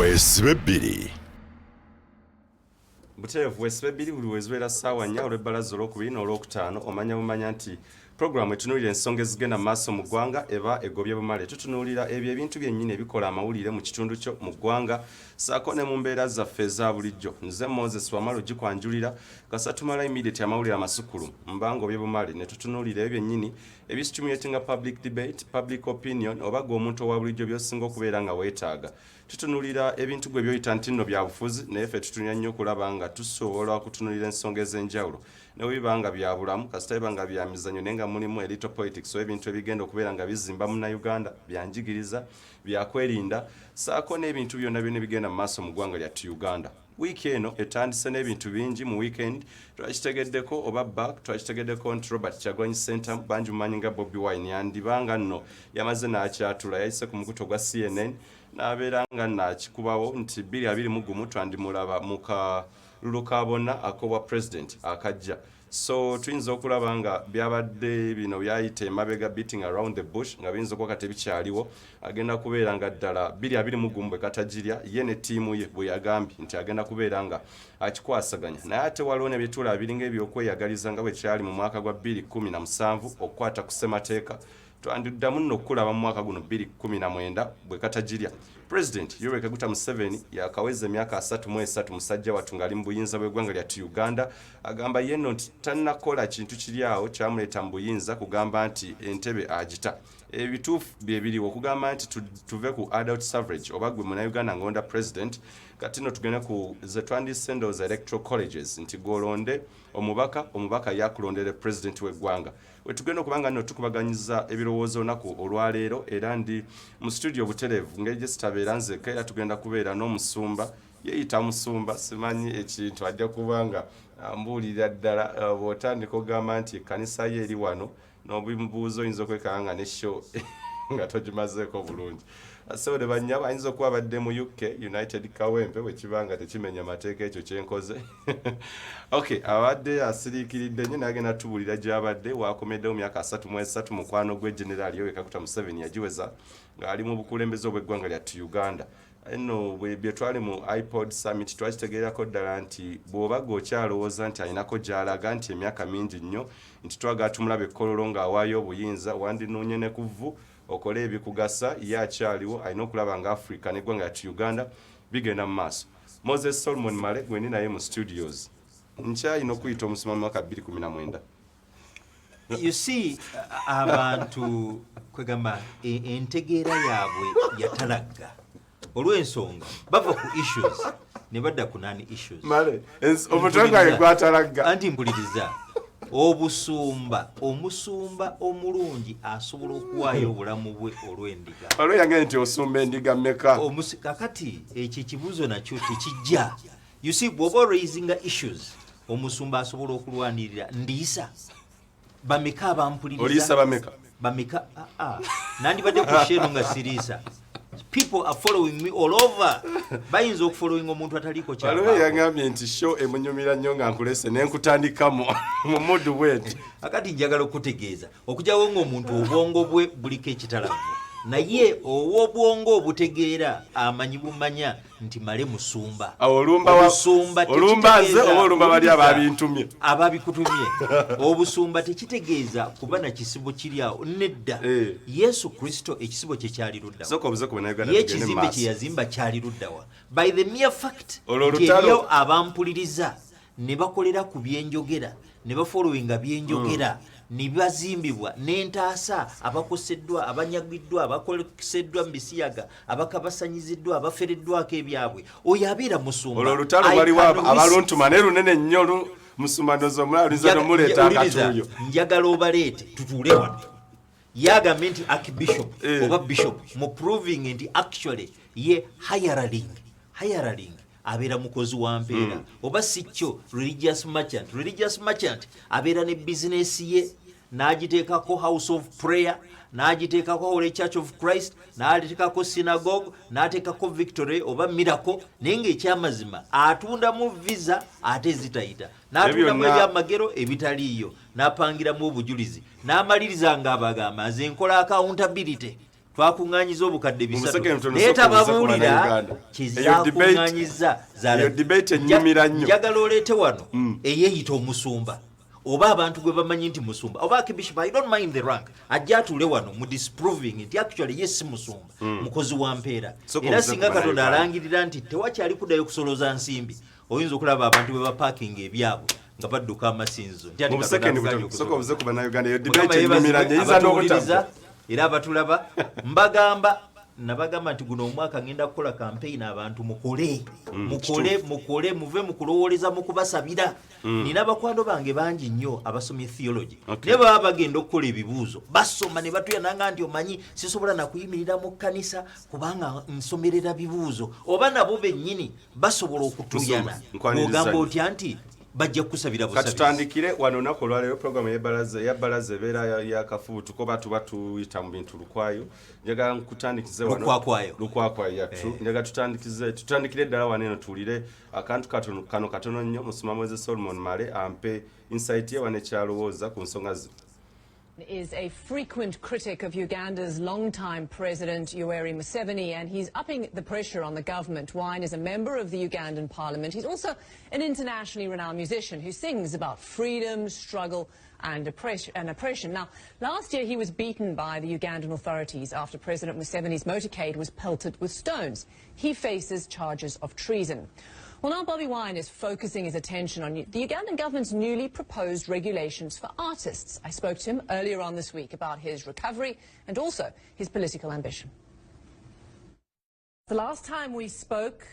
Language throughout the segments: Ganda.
Weesibe Bbiri. Buterevu Weesibe Bbiri buli wezwera ssaawa 4 olw'ebbalaza olw'okubiri n'olwokutaano omanya bumanya nti programu etunuulira ensonga ezigenda mu maaso mu ggwanga eba egobye bumale. Tutunuulira ebyo ebintu byennyini ebikola amawulire mu kitundu kyo mu ggwanga ssaako ne mu mbeera zaffe eza bulijjo. Nze Moses Wamala ogikwanjulira kasa tumala immediate amawulire amasukulu mbanga obye bumale ne tutunuulira ebyo byennyini ebistimulatinga public debate, public opinion oba gwe omuntu owa bulijjo by'osinga okubeera nga weetaaga. Tutunulira ebintu gwe byoyita nti nno bya bufuzi naye ffe tutunya nnyo okulaba nga tusobola kutunulira ensonga ez'enjawulo ne biba nga bya bulamu kasita biba nga bya mizannyo naye nga mulimu elito politics so ebintu ebigenda okubeera nga bizimba munnayuganda byanjigiriza byakwerinda ssaako n'ebintu byonna byonna bigenda mu maaso mu ggwanga lyattu Uganda. Wiiki eno etandise n'ebintu bingi mu weekend twakitegeddeko oba back twakitegeddeko nti Robert Kyagulanyi Center bangi mumanyi nga Bobi Wine yandibanga nno yamaze n'akyatula yayise ku mukuto gwa CNN n'abeera nga nakikubawo nti 2021 twandimulaba mu kalulu kabona akobwa president akajja. So tuyinza okulaba nga byabadde bino byayita emabega beating around the bush nga biyinza okuba kati bikyaliwo agenda kubeera nga ddala 2021 bwe katagirya ye ne ttiimu ye bwe yagambye nti agenda kubeera nga akikwasaganya naye ate waliwo ne byetula biringa ebyokweyagaliza nga bwe kyali mu mwaka gwa 2017 okukwata ku ssemateeka twandiddamu nno okulaba mu mwaka guno 2019 bwe katagirya. President Yoweri Kaguta Museveni yakaweza emyaka 33 musajja watu ngali mu buyinza bw'eggwanga lyattu Uganda agamba yenno nti tannakola kintu kiri awo kyamuleeta mu buyinza kugamba nti entebe agita. Ebituufu bye biriwo okugamba nti tuve ku adult suffrage oba gwe munnayuganda ng'onda president kati nno tugende ku ze twandisendo za electoral colleges nti gwolonde omubaka yakulondere president w'eggwanga. Wetugenda okubanga nno tukubaganyiza ebirowoozo olunaku olwaleero era ndi mu studio buterevu ngeri gye sitabeera nzekka era tugenda kubeera n'omusumba yeeyita musumba simanyi ekintu ajja kubanga ambuulira ddala bw'otandika ogamba nti ekkanisa ye eri wano n'obimubuuza oyinza okwekanga ne show nga togimazeeko bulungi. So ne bannyabo ayinza okuba badde mu UK United Kawempe bwe kibanga tekimenya mateeka ekyo kyenkoze. Okay, abadde asiriikiridde nnyo n'agenda tubuulira gy'abadde wakomeddewo myaka 33 mukwano gwe General Yoweri Kaguta Museveni yagiweza ng'ali mu bukulembeze obw'eggwanga lyattu Uganda. Eno bwe twali mu iPod Summit twakitegeerako ddala nti bw'oba g'okyalowooza nti alinako gy'alaga nti emyaka mingi nnyo nti twagala tumulaba ekkololo ng'awaayo obuyinza wandinoonye ne ku vvu okole ebikugasa ye akyaliwo alina okulaba nga Africa n'eggwanga lyattu Uganda bigenda mu maaso. Moses Solomon Male gwe ndi naye mu studios nkyalina okuyita omusoma mu mwaka 2019. You see, abantu kwegamba entegeera yaabwe yatalagga olw'ensonga bava ku issues ne badda ku non issues. Male omutanga ye gwatalagga anti mpuliriza omusumba omulungi asobola okuwaayo obulamu bwe olw'endiga. Olwo yange nti osumba endiga mmeka? Kakati ekyo ekibuuzo nakyo tekijja. You see, bw'oba raisinga issues omusumba asobola okulwanirira ndiisa bameka abampuliriza. Oliisa bameka? Bameka nandibadde ku sheno nga siriisa. People are following me all over. Bayinza okufollowing omuntu ataliko kyaba. Waliwo yangambye nti show emunyumira nnyo nga nkulese ne nkutandikamu mu mudu bweti. Akati njagala okutegeeza okujjawo ng'omuntu obwongo bwe buliko ekitalavu naye obwongo obutegeera amanyi bumanya nti male musumba. Olumba nze oba olumba bali ababintumye ababikutumye. Obusumba tekitegeeza kuba na kisibo kiri awo nedda. Yesu Kristo ekisibo kye kyali luddawa ye ekizimbe kye yazimba kyali luddawa. By the mere fact eriyo abampuliriza ne bakolera ku byenjogera ne bafollowinga byenjogera ne bazimbibwa n'entaasa abakoseddwa abanyagiddwa abakoleseddwa mu bisiyaga abakabasanyiziddwa abafereddwako ebyabwe oyo abeera musumba. Olwo olutalo waliwo abaluntuma ne lunene nnyo musumba ndozo omulaluza n'omuleeta akatuuyo. Njagala obaleete tutuule wano yagambye nti archbishop oba bishop mu proving nti actually ye hiring abeera mukozi wa mpeera oba si kyo religious merchant abeera ne bizinesi ye n'agiteekako house of prayer n'agiteekako Holy Church of Christ n'agiteekako synagogue n'ateekako Victory oba Miracle naye ng'ekyamazima atundamu visa ate zitayita n'atundamu ebyamagero ebitaliiyo n'apangiramu obujulizi n'amaliriza ng'abagamba nze nkola accountability twakuŋŋaanyiza obukadde 3 naye tababuulira kyezakuŋŋaanyiza njagala oleete wano eyeeyita omusumba oba abantu gwe bamanyi nti musumba oba Archbishop, I don't mind the rank, ajja atuule wano mu disproving nti actually ye si musumba mukozi wa mpeera era singa Katonda alangirira nti tewakyali kuddayo kusoloza nsimbi oyinza okulaba abantu bwe bapaakinga ebyabwe nga badduka amasinzo era abatulaba nabagamba nti guno omwaka ngenda kukola campaign abantu mukole muve mu kulowooleza mu kubasabira nina bakwano bange bangi nnyo abasomye theology naye baba bagenda okukola ebibuuzo basoma ne batuyananga nti omanyi sisobola nakuyimirira mu kkanisa kubanga nsomerera bibuuzo oba nabo bennyini basobola okutuyana ogamba otya nti bajja kusabira busabizi katutandikire wano nako lwaleero program ya balaza ebeera yakafuutu ko batuba tuyita mu bintu lukwayo njagala nkutandikize wano lukwakwayo ya true njagala tutandikire ddala wano eno tuwulire akantu kano katono nnyo Musuma Moses Solomon Male ampe insight ye wano ekyalowooza ku nsonga zino. Is a frequent critic of Uganda's longtime president Yoweri Museveni, and he's upping the pressure on the government. Wine is a member of the Ugandan parliament. He's also an internationally renowned musician who sings about freedom, struggle and oppression. Now, last year he was beaten by the Ugandan authorities after President Museveni's motorcade was pelted with stones. He faces charges of treason. Well, now Bobi Wine is focusing his attention on the Ugandan government's newly proposed regulations for artists. I spoke to him earlier on this week about his recovery and also his political ambition. The last time we spoke,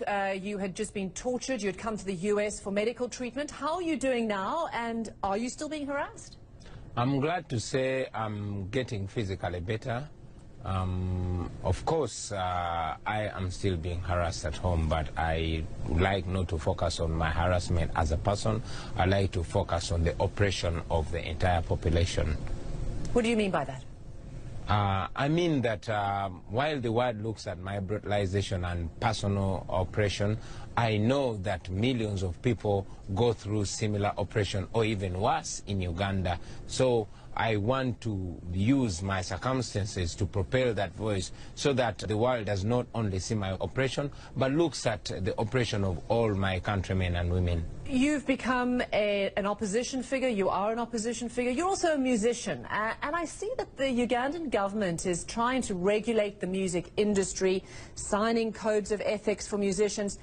you had just been tortured. You had come to the US for medical treatment. How are you doing now, and are you still being harassed? I'm glad to say I'm getting physically better. Of course, I am still being harassed at home, but I like not to focus on my harassment as a person. I like to focus on the oppression of the entire population. What do you mean by that? I mean that while the world looks at my brutalization and personal oppression, I know that millions of people go through similar oppression or even worse in Uganda. So I want to use my circumstances to propel that voice so that the world does not only see my oppression, but looks at the oppression of all my countrymen and women. You've become an opposition figure. You are an opposition figure. You're also a musician. And I see that the Ugandan government is trying to regulate the music industry, signing codes of ethics for musicians.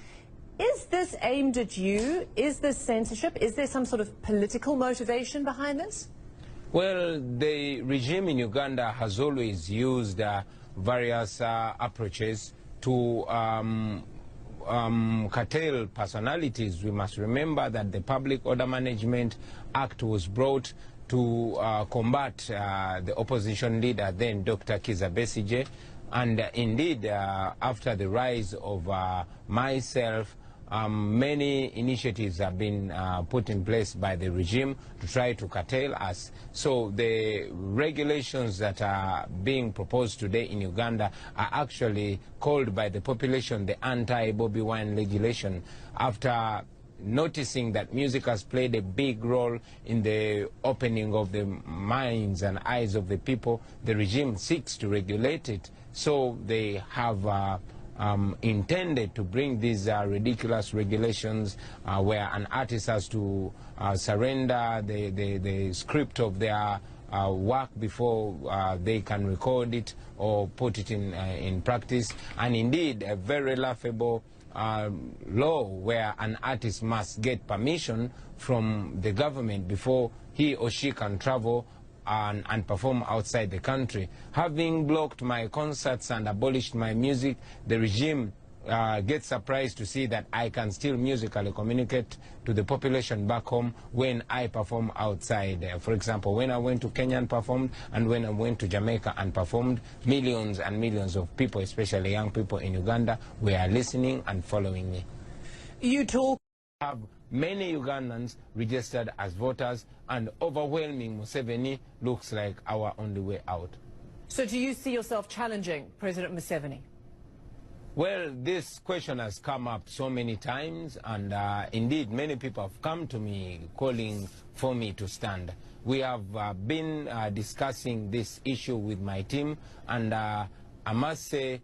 Is this aimed at you? Is this censorship? Is there some sort of political motivation behind this? Well, the regime in Uganda has always used various approaches to curtail personalities. We must remember that the Public Order Management Act was brought to combat the opposition leader, then Dr. Kizza Besigye. And indeed, after the rise of myself, many initiatives have been put in place by the regime to try to curtail us. So the regulations that are being proposed today in Uganda are actually called by the population the anti-Bobi Wine legislation. After noticing that music has played a big role in the opening of the minds and eyes of the people, the regime seeks to regulate it. So they have intended to bring these ridiculous regulations where an artist has to surrender the script of their work before they can record it or put it in practice, and indeed a very laughable law where an artist must get permission from the government before he or she can travel and perform outside the country. Having blocked my concerts and abolished my music, the regime gets surprised to see that I can still musically communicate to the population back home when I perform outside. For example, when I went to Kenya and performed, and when I went to Jamaica and performed, millions and millions of people, especially young people in Uganda, were listening and following me. You talk have many Ugandans registered as voters, and overwhelming Museveni looks like our only way out. So do you see yourself challenging President Museveni? Well, this question has come up so many times, and indeed many people have come to me calling for me to stand. We have been discussing this issue with my team, and I must say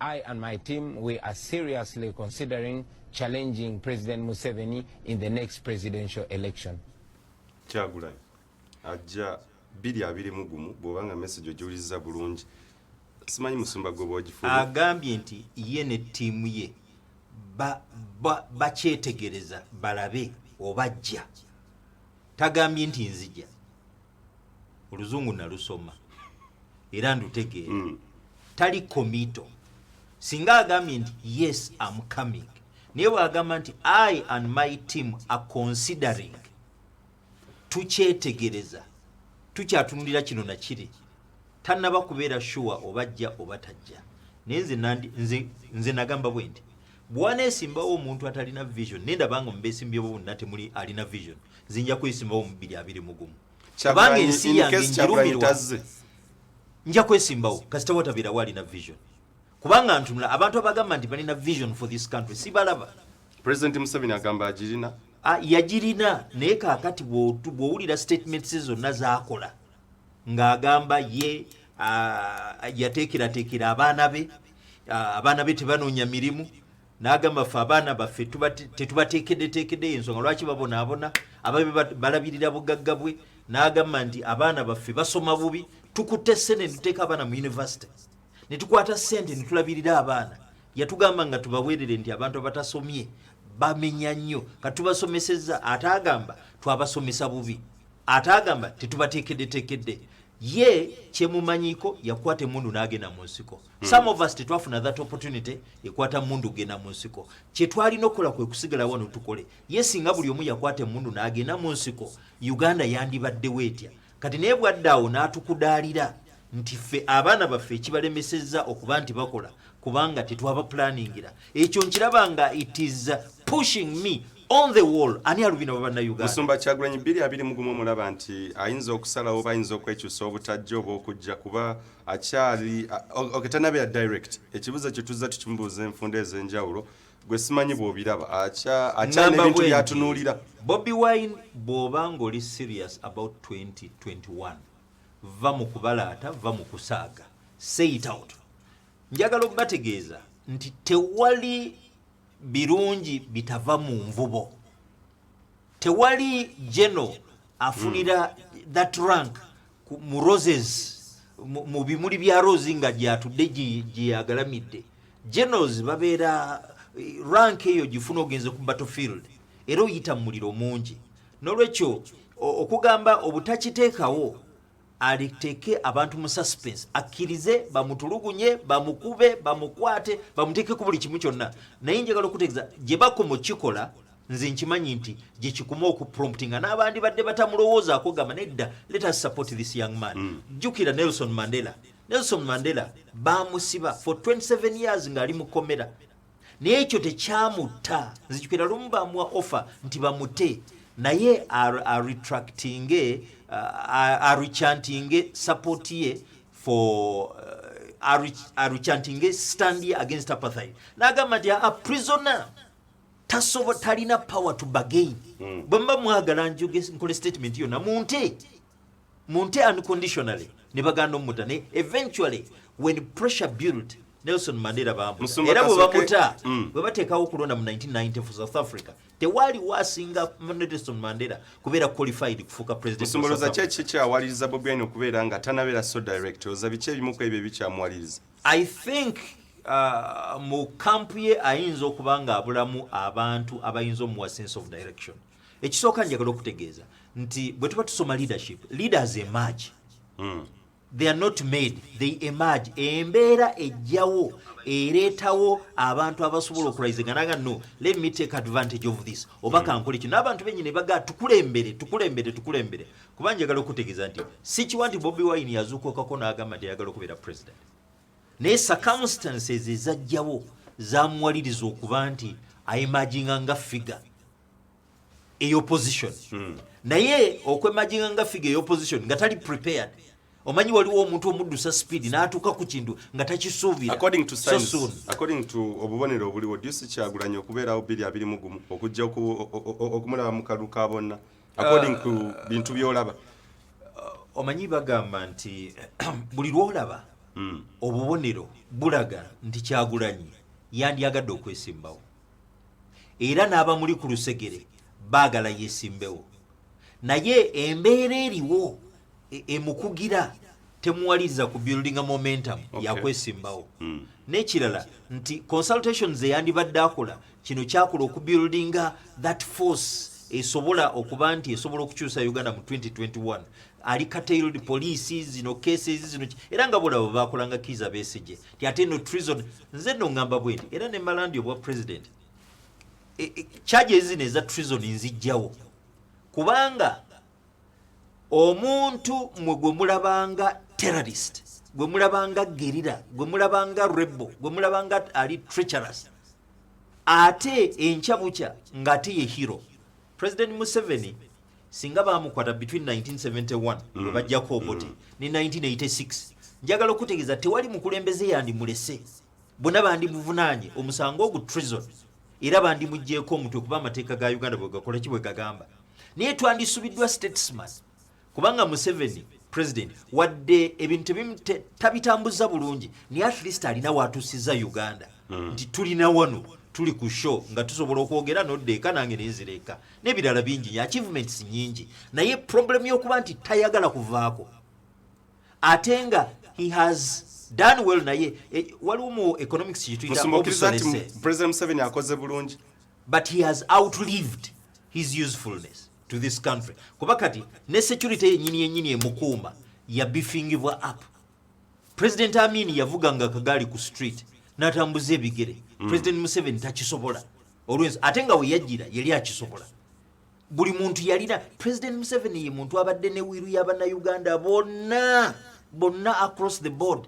I and my team, we are seriously considering challenging President Museveni in the next presidential election. Kyagulanyi ajja 2-2 bw'obanga message ogiwuliriza bulungi. Simanyi musumba gwe bw'ogifuula. Agambye nti ye ne ttiimu ye bakyetegereza balabe obajja. Tagambye nti nzija. Oluzungu nalusoma era ndutegeera. Tali komito. Singa agambye nti yes I'm coming. Naye bw'agamba nti I and my team are considering. Tukyetegereza. Tukyatunulira kino na kiri. Tannaba kubeera sure obajja obatajja. Naye nze nagamba bwe nti bwaneesimbawo omuntu atalina vision nendabanga mubeesimbyewo bonna temuli alina vision zinja kwesimbawo mu 2-2 kubanga ensi yange njirumirwa nja kwesimbawo kasita watabeerawo alina vision kubanga ntunula abantu abagamba nti balina vision for this country sibalaba. President Museveni agamba agirina yagirina naye kaakati bw'owulira statements zonna z'akola ng'agamba ye yateekerateekera abaana be tebanoonya mirimu n'agamba ffe abaana baffe tetubateekeddeteekedde ensonga lwaki babonaabona ababe balabirira bugagga bwe n'agamba nti abaana baffe basoma bubi tukutte ssente ne tuteeka abaana mu yunivasite ne tukwata ssente ne tulabirira abaana yatugamba nga tubaweerere nti abantu abatasomye bamenya nnyo katubasomesezza ate agamba twabasomesa bubi ate agamba tetubateekeddeteekedde ye kyemumanyiko yakwata emundu n'agenda mu nsiko. Some of us tetwafuna that opportunity ekwata mundu genda mu nsiko. Kye twalina okukola kwe kusigala wano tukole. Ye singa buli omu yakwata emundu n'agenda mu nsiko Uganda yandibaddewo etya. Kati naye bwaddaawo n'atukudaalira nti ffe abaana baffe ekibalemesezza okuba nti bakola kubanga tetwaba planningira. Ekyo nkiraba nga it is pushing me on the wall. Ani alubina baba na Uganda. Musumba Kyagulanyi 2-2 omulaba nti ayinza okusalawo bayinza okwekyusa obutajja oba okujja kuba akyali oketanabeera direct. Ekibuuzo kye tuzza tukimubuuza enfunda ez'enjawulo gwe simanyi bw'obiraba akyali ebintu byatunuulira. Bobi Wine bw'oba ng'oli serious about 2021 va mu kubalaata va mu kusaaga say it out. Njagala okubategeeza nti tewali birungi bitava mu nvubo. Tewali jeno afunira that rank mu roses mu bimuli bya rose nga gyatudde gyagalamidde. Genos babeera rank eyo gifuna ogenze ku battlefield era oyita mu muliro mungi. N'olwekyo okugamba obutakiteekawo aliteke abantu mu suspense akkirize bamutulugunye bamukube bamukwate bamuteeke ku buli kimu kyonna. Naye njagala okutegeeza gye bakomo kikola nze nkimanyi nti gye kikuma okupromptinga n'abandi badde batamulowooza akugamba nedda let us support this young man. Jjukira Nelson Mandela bamusiba for 27 years ng'ali mu komera naye ekyo tekyamutta. Nzijukira lumu bamuwa offer nti bamute naye rechanting support ye for rechanting stand ye against apartheid. N'agamba nti a prisoner tasobo talina power to bargain. Bwemba mwagala nkole statement yonna munte unconditionally ne baganda omuta ne eventually when pressure built Nelson Mandela bambuta era bwe bamuta bwe bateekawo okulonda mu 1990 for South Africa tewali wasinga Nelson Mandela kubeera qualified kufuuka president. Musumboloza kyeki kyawaliriza Bobi Wine okubeera nga tanabeera so direct oza biki ebimu ku ebyo ebikyamwaliriza. I think mu kampu ye ayinza okuba nga abulamu abantu abayinza omuwa sense of direction. Ekisooka njagala okutegeeza nti bwe tuba tusoma leaders emerge. They are not made, they emerge. Embeera ejjawo ereetawo abantu abasobola okurayizinga naga no let me take advantage of this oba kankole kino n'abantu bennyini baga tukulembere kuba njagala okutegeeza nti si kiwa nti Bobi Wine yazuukokako n'agamba nti ayagala okubeera president naye circumstances ezajjawo zamuwaliriza okuba nti aimaginga nga figure ey'opposition naye okwemaginga nga figure ey'opposition nga tali prepared. Omanyi waliwo omuntu omuddusa speed n'atuuka ku kintu nga takisuubira. According to science, according to obubonero obuliwo Deuce Kyagulanyi okubeerawo 2-2 okujja okumulaba mu kalulu ka bonna according to bintu by'olaba. Omanyi bagamba nti buli lw'olaba obubonero bulaga nti Kyagulanyi yandyagadde okwesimbawo era n'abamuli ku lusegere baagala yeesimbewo naye embeera eriwo emukugira temuwaliriza ku building momentum yakwesimbawo n'ekirala nti consultations eyandibadde akola kino kyakola okubuildinga that force esobola okuba nti esobola okukyusa Uganda mu 2021 ali curtailed police zino cases zino era nga bolabo bakolanga Kizza Besigye ti ate no treason nze no ngamba bwenti era ne malandi obwa president charges zino eza treason nzijjawo kubanga omuntu mwe gwe mulabanga terrorist gwe mulabanga gerira gwe mulabanga rebel gwe mulabanga ali treacherous ate enchabucha ngati ye hero President Museveni singa bamukwata between 1971 bajja ko obote ni 1986 njagala okutegeeza tewali mukulembeze yandi mulese bonna bandi muvunanye omusango ogu treason era bandi mujjeko omutwe kuba amateeka ga Uganda bwe gakola kibwe gagamba niye twandisubiddwa statesman kubanga Museveni president wadde ebintu tabitambuza bulungi ni at least alina watusiza Uganda nti tulina wano tuli ku show nga tusobola okwogera n'oddeeka nange nezireka n'ebirala bingi achievements nyingi naye problem y'okuba nti tayagala kuvaako ate nga he has done well naye waliwo mu economics kituyita President Museveni akoze bulungi but he has outlived his usefulness to this country kuba kati ne security yenyini emukuuma yabifingibwa up President Amin yavuganga kagali ku street natambuza ebigere President Museveni takisobola always atenga we yajira yali akisobola buli muntu yalina President Museveni ye muntu abadde ne wiru y'abana Uganda bonna across the board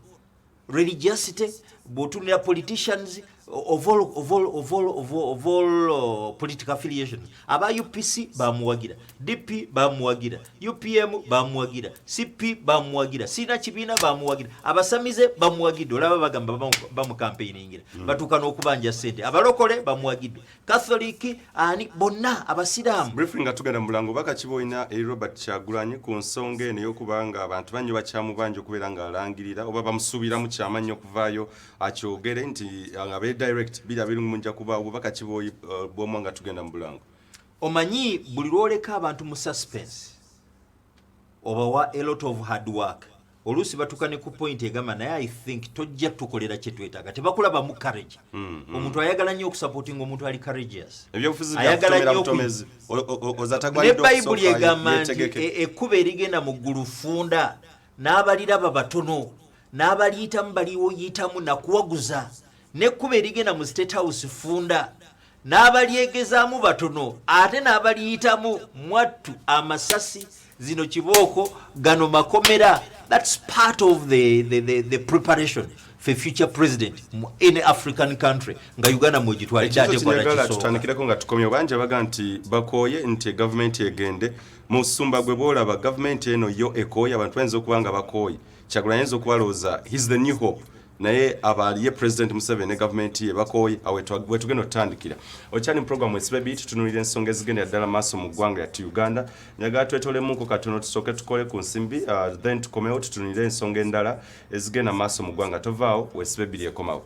religiosity botunira politicians of all political affiliation aba UPC bamuwagira DP bamuwagira UPM bamuwagira CP bamuwagira sina kibiina bamuwagira abasamize bamuwagidde olaba bagamba bamucampaigningira batukana okubanja sente abalokole bamuwagidde Catholic ani bonna abasiramu briefing atugenda mulango baka kiboina Robert Kyagulanyi ku nsonga eno y'okubanga abantu banyo bakyamubanja okubeera nga alangirira oba bamusubira mu kyamanyi okuvaayo akyogere nti abe direct bila birungumunja kuba obubaka kiboyi bw'omwanga tugenda mu bulango omanyi buli lwoleka abantu mu suspense obawa a lot of hard work olusi batukane ku point egamba naye I think tojja tukolera kye twetaaga tebakulaba mu courage omuntu ayagala nnyo okusupporting omuntu ali courageous ebyobufuzi byakutomera butomezi ozatagwalidde ne Bible egamba nti ekkuba erigenda mu ggulu funda n'abaliraba batono n'abaliyitamu baliwo yitamu nakuwaguza nekkuba erigenda mu State House funda n'abalyegezaamu batono ate n'abaliyitamu mwattu amasasi zino kibooko gano makomera that's part of the preparation for future president in African country nga Uganda mwegitwalidde ate kwa tutandikireko nga tukomye banje baga nti bakoye nti government egende mu ssumba gwe boolaba government eno yo ekoye abantu benzo kubanga bakoye Kyagulanyi enzo kubalooza he's the new hope naye abaliye President Museveni ne government ye bakoye awetwe tugenda otandikira okyani program Weesibe Bbiri tutunulira ensonga ezigenda ddala maaso mu ggwanga ya Uganda nyaga twetolemuko katono tusoke tukole ku nsimbi then tukomewo tutunulira ensonga endala ezigenda maaso mu ggwanga tovaawo Weesibe Bbiri ekomawo